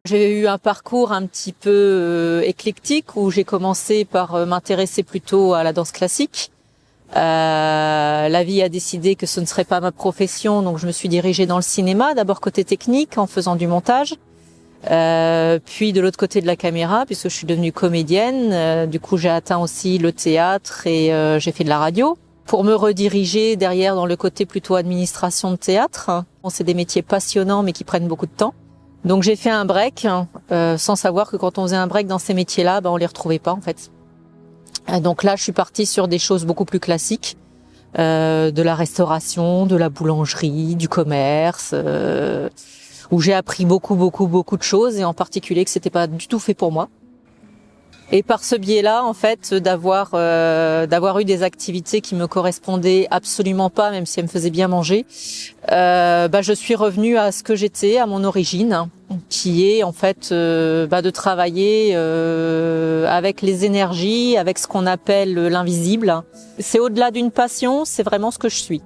J'ai eu un parcours un petit peu éclectique où j'ai commencé par m'intéresser plutôt à la danse classique. La vie a décidé que ce ne serait pas ma profession, donc je me suis dirigée dans le cinéma, d'abord côté technique en faisant du montage, puis de l'autre côté de la caméra puisque je suis devenue comédienne. Du coup j'ai atteint aussi le théâtre et j'ai fait de la radio pour me rediriger derrière dans le côté plutôt administration de théâtre. Bon, c'est des métiers passionnants mais qui prennent beaucoup de temps. Donc j'ai fait un break sans savoir que quand on faisait un break dans ces métiers-là, on les retrouvait pas en fait. Donc là, je suis partie sur des choses beaucoup plus classiques, de la restauration, de la boulangerie, du commerce, où j'ai appris beaucoup de choses et en particulier que c'était pas du tout fait pour moi. Et par ce biais-là, en fait, d'avoir eu des activités qui me correspondaient absolument pas, même si elles me faisaient bien manger, je suis revenue à ce que j'étais, à mon origine, qui est en fait de travailler avec les énergies, avec ce qu'on appelle l'invisible. C'est au-delà d'une passion, c'est vraiment ce que je suis.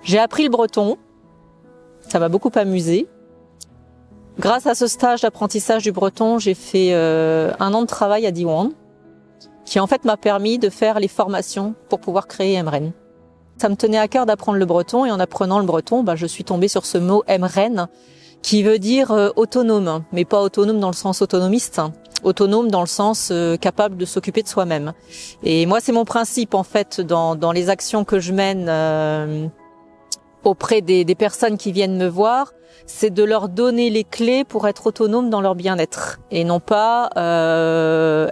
J'ai appris le breton, ça m'a beaucoup amusée. Grâce à ce stage d'apprentissage du breton, j'ai fait 1 an de travail à Diwan, qui en fait m'a permis de faire les formations pour pouvoir créer Emren. Ça me tenait à cœur d'apprendre le breton et en apprenant le breton, je suis tombée sur ce mot Emren, qui veut dire autonome, mais pas autonome dans le sens autonomiste, autonome dans le sens capable de s'occuper de soi-même. Et moi, c'est mon principe en fait dans les actions que je mène auprès des personnes qui viennent me voir, c'est de leur donner les clés pour être autonomes dans leur bien-être et non pas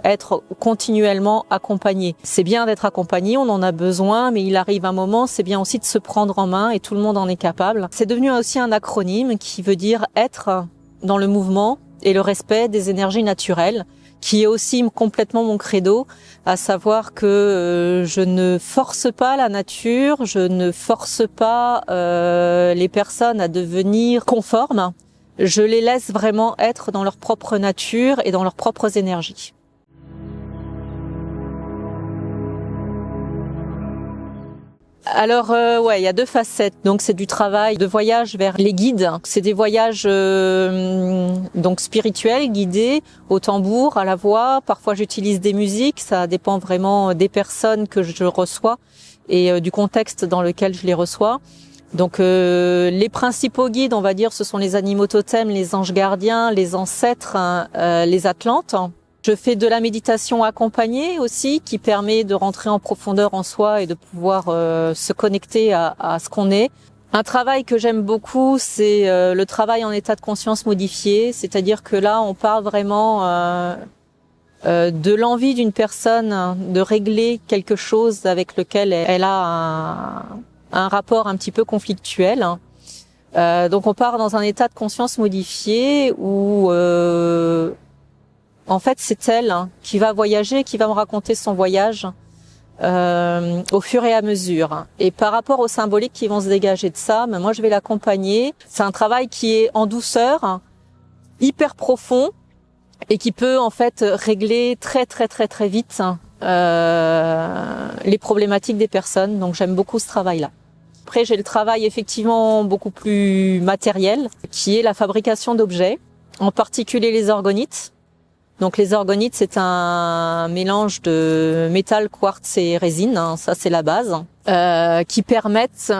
être continuellement accompagnés. C'est bien d'être accompagné, on en a besoin, mais il arrive un moment, c'est bien aussi de se prendre en main et tout le monde en est capable. C'est devenu aussi un acronyme qui veut dire être dans le mouvement et le respect des énergies naturelles, qui est aussi complètement mon credo, à savoir que je ne force pas la nature, je ne force pas les personnes à devenir conformes, je les laisse vraiment être dans leur propre nature et dans leurs propres énergies. Alors il y a 2 facettes. Donc c'est du travail de voyage vers les guides. C'est des voyages donc spirituels, guidés au tambour, à la voix. Parfois j'utilise des musiques. Ça dépend vraiment des personnes que je reçois et du contexte dans lequel je les reçois. Donc les principaux guides, on va dire, ce sont les animaux totems, les anges gardiens, les ancêtres, les Atlantes. Je fais de la méditation accompagnée aussi, qui permet de rentrer en profondeur en soi et de pouvoir se connecter à ce qu'on est. Un travail que j'aime beaucoup, c'est le travail en état de conscience modifié, c'est-à-dire que là, on parle vraiment de l'envie d'une personne de régler quelque chose avec lequel elle a un rapport un petit peu conflictuel. Donc on part dans un état de conscience modifié où en fait, c'est elle qui va voyager, qui va me raconter son voyage au fur et à mesure. Et par rapport aux symboliques qui vont se dégager de ça, moi, je vais l'accompagner. C'est un travail qui est en douceur, hyper profond et qui peut en fait régler très vite les problématiques des personnes. Donc, j'aime beaucoup ce travail-là. Après, j'ai le travail effectivement beaucoup plus matériel, qui est la fabrication d'objets, en particulier les orgonites. Donc les orgonites, c'est un mélange de métal, quartz et résine, ça c'est la base, qui permettent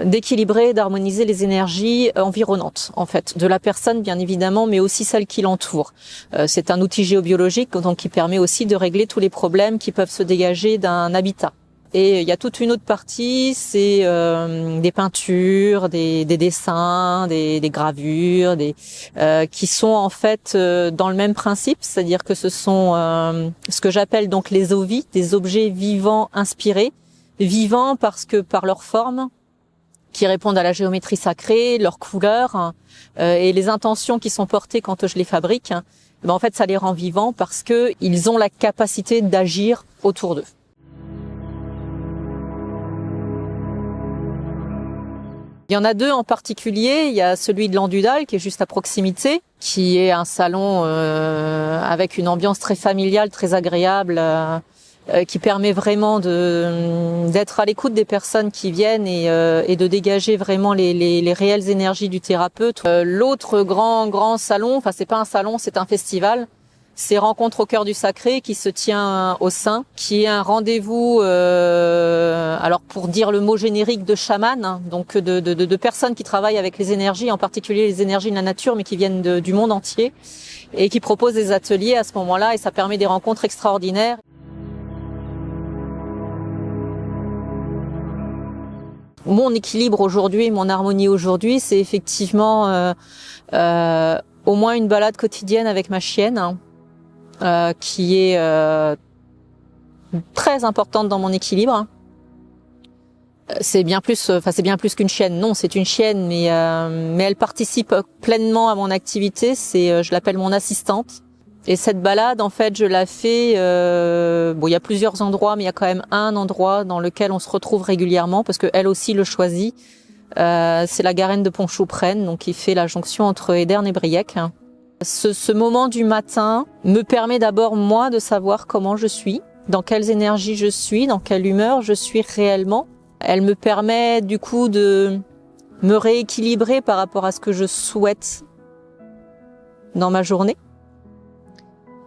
d'équilibrer et d'harmoniser les énergies environnantes, en fait, de la personne bien évidemment, mais aussi celles qui l'entourent. C'est un outil géobiologique donc qui permet aussi de régler tous les problèmes qui peuvent se dégager d'un habitat. Et il y a toute une autre partie, c'est des peintures, des dessins, des gravures, qui sont en fait dans le même principe, c'est-à-dire que ce sont ce que j'appelle donc les ovis, des objets vivants inspirés, vivants parce que par leur forme, qui répondent à la géométrie sacrée, leurs couleurs et les intentions qui sont portées quand je les fabrique. En fait, ça les rend vivants parce que ils ont la capacité d'agir autour d'eux. Il y en a 2 en particulier. Il y a celui de l'Andudal qui est juste à proximité, qui est un salon avec une ambiance très familiale, très agréable, qui permet vraiment d'être à l'écoute des personnes qui viennent et de dégager vraiment les réelles énergies du thérapeute. L'autre grand salon, enfin c'est pas un salon, c'est un festival, c'est Rencontre au cœur du sacré qui se tient au Sein, qui est un rendez-vous, alors pour dire le mot générique, de chaman, hein, donc de personnes qui travaillent avec les énergies, en particulier les énergies de la nature, mais qui viennent du monde entier, et qui proposent des ateliers à ce moment-là, et ça permet des rencontres extraordinaires. Mon équilibre aujourd'hui, mon harmonie aujourd'hui, c'est effectivement au moins une balade quotidienne avec ma chienne, hein, qui est très importante dans mon équilibre. C'est bien plus, c'est bien plus qu'une chienne. Non, c'est une chienne, mais elle participe pleinement à mon activité. Je l'appelle mon assistante. Et cette balade, en fait, je la fais. Il y a plusieurs endroits, mais il y a quand même un endroit dans lequel on se retrouve régulièrement parce que elle aussi le choisit. C'est la Garenne de Pontchauprenne, donc qui fait la jonction entre Ederne et Briec. Ce moment du matin me permet d'abord, moi, de savoir comment je suis, dans quelles énergies je suis, dans quelle humeur je suis réellement. Elle me permet, du coup, de me rééquilibrer par rapport à ce que je souhaite dans ma journée.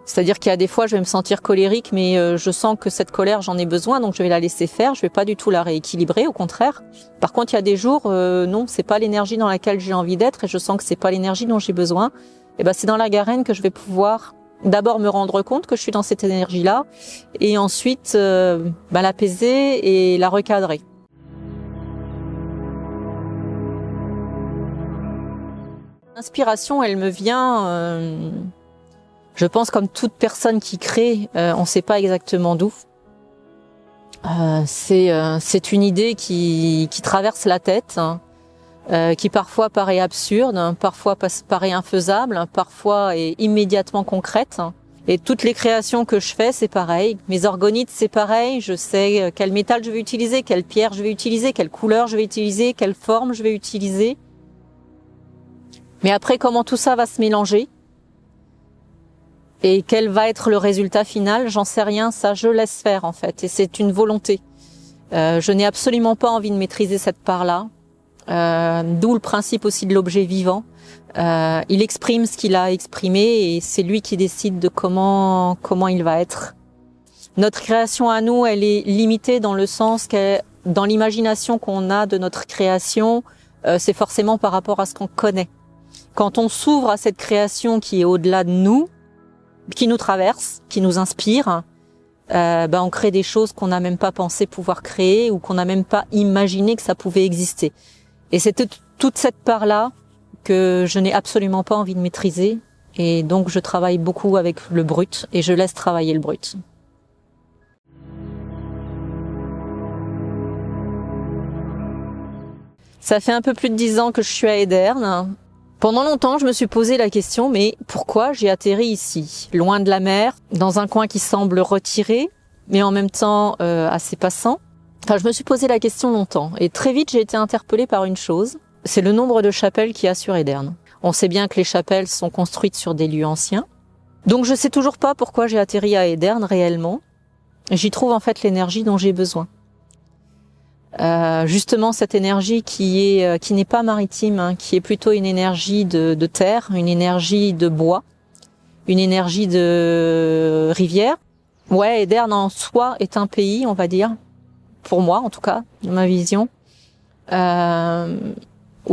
C'est-à-dire qu'il y a des fois, je vais me sentir colérique, mais je sens que cette colère, j'en ai besoin, donc je vais la laisser faire. Je vais pas du tout la rééquilibrer, au contraire. Par contre, il y a des jours, non, c'est pas l'énergie dans laquelle j'ai envie d'être, et je sens que c'est pas l'énergie dont j'ai besoin. Et ben, c'est dans la Garenne que je vais pouvoir d'abord me rendre compte que je suis dans cette énergie-là, et ensuite l'apaiser et la recadrer. L'inspiration, elle me vient, je pense, comme toute personne qui crée, on ne sait pas exactement d'où. C'est une idée qui traverse la tête, hein, qui parfois paraît absurde, parfois paraît infaisable, parfois est immédiatement concrète. Et toutes les créations que je fais, c'est pareil. Mes orgonites, c'est pareil. Je sais quel métal je vais utiliser, quelle pierre je vais utiliser, quelle couleur je vais utiliser, quelle forme je vais utiliser. Mais après, comment tout ça va se mélanger et quel va être le résultat final, j'en sais rien. Ça, je laisse faire, en fait. Et c'est une volonté. Je n'ai absolument pas envie de maîtriser cette part-là. D'où le principe aussi de l'objet vivant. Il exprime ce qu'il a exprimé et c'est lui qui décide de comment il va être. Notre création à nous, elle est limitée dans le sens que dans l'imagination qu'on a de notre création, c'est forcément par rapport à ce qu'on connaît. Quand on s'ouvre à cette création qui est au-delà de nous, qui nous traverse, qui nous inspire, on crée des choses qu'on n'a même pas pensé pouvoir créer ou qu'on n'a même pas imaginé que ça pouvait exister. Et c'est toute cette part-là que je n'ai absolument pas envie de maîtriser. Et donc, je travaille beaucoup avec le brut et je laisse travailler le brut. Ça fait un peu plus de 10 ans que je suis à Ederne. Pendant longtemps, je me suis posé la question, mais pourquoi j'ai atterri ici, loin de la mer, dans un coin qui semble retiré, mais en même temps assez passant? Enfin, je me suis posé la question longtemps et très vite j'ai été interpellée par une chose, c'est le nombre de chapelles qu'il y a sur Ederne. On sait bien que les chapelles sont construites sur des lieux anciens. Donc je sais toujours pas pourquoi j'ai atterri à Ederne réellement. J'y trouve en fait l'énergie dont j'ai besoin. Justement cette énergie qui n'est pas maritime, hein, qui est plutôt une énergie de terre, une énergie de bois, une énergie de rivière. Ouais, Ederne en soi est un pays, on va dire. Pour moi, en tout cas, de ma vision, où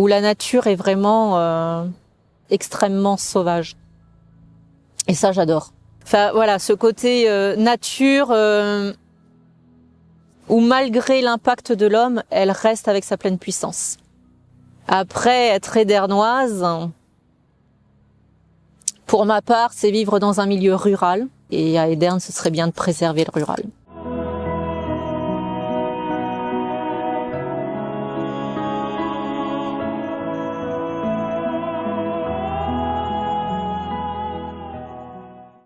la nature est vraiment extrêmement sauvage. Et ça, j'adore. Enfin, voilà, ce côté nature, où malgré l'impact de l'homme, elle reste avec sa pleine puissance. Après, être édernoise, pour ma part, c'est vivre dans un milieu rural. Et à Ederne, ce serait bien de préserver le rural.